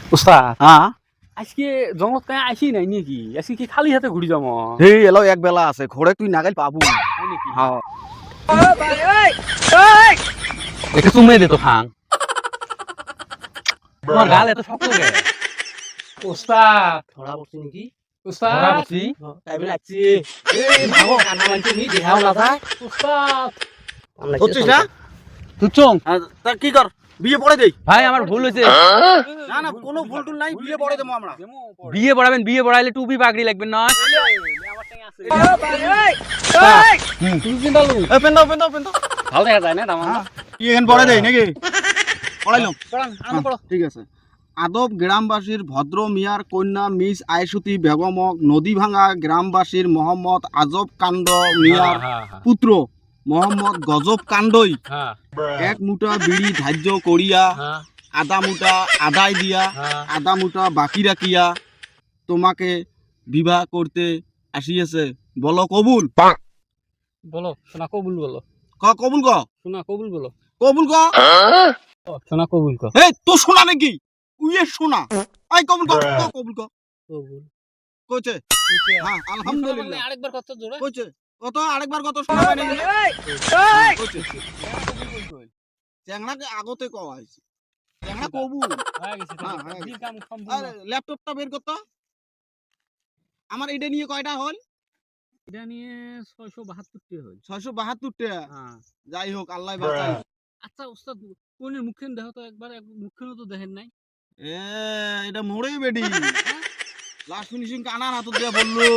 উস্তাদ হ্যাঁ আজকে জঙ্গলত কায় আসি নাই নাকি আজকে কি খালি হাতে ঘুরি যাবো হেই এলো এক বেলা আছে ঘরে তুই নাগাল পাবো হ্যাঁ একটু চুমে দে তো খাং তোমার গাল এত শক্ত কে উস্তাদ ধরা পড়ছি নাকি উস্তাদ ধরা পড়ছি টাইমে লাগছি এই ভাগো কান্না মানছি নি দেখাও না যায় উস্তাদ হচ্ছিস না তুই চং তা কি কর বিয়ে পড়ে দেই ভাই আমার ভুল হয়েছে না না কোনো ভুল টুল নাই বিয়ে পড়ে দেবো আমরা বিয়ে পড়াবেন বিয়ে পড়াইলে টুপি পাগড়ি লাগবে না এ পেন দাও পেন দাও পেন দাও ভালো দেখা যায় না দামান কি এখন পড়ে দেই নাকি পড়াইলাম পড়ান আনো পড়ো ঠিক আছে আদব গ্রামবাসীর ভদ্র মিয়ার কন্যা মিস আয়সুতি বেগমক নদী ভাঙা গ্রামবাসীর মোহাম্মদ আজব কাণ্ড মিয়ার পুত্র মোহাম্মদ গজব কাণ্ডই এক মুঠা বিড়ি ধার্য করিয়া আধা মুঠা আদায় দিয়া আধা মুঠা বাকি রাখিয়া তোমাকে বিবাহ করতে আসিয়েছে বলো কবুল বলো সোনা কবুল বলো কবুল ক সোনা কবুল বলো কবুল ক সোনা কবুল কর এই তো শোনা নাকি উইয়ে শোনা আই কবুল ক কবুল ক কবুল কইছে হ্যাঁ আলহামদুলিল্লাহ আরেকবার কত জোরে কইছে কত আরেকবার কত শোনা হয় নাকি কইছে চ্যাংড়াকে আগতে কওয়া হইছে চ্যাংড়া কবুল হয়ে গেছে হ্যাঁ, হয়ে দিন কাম কম আরে ল্যাপটপটা বের করতো আমার এটা নিয়ে কয়টা হল এটা নিয়ে 672 টি হল 672 টাকা হ্যাঁ যাই হোক আল্লাহ বাঁচাই আচ্ছা ওস্তাদ কোনের মুখখান দেখো তো একবার মুখখানও তো দেখেন নাই এ এটা মোড়েই বেডি লাস্ট ফিনিশিং কানার হাত দিয়ে বললো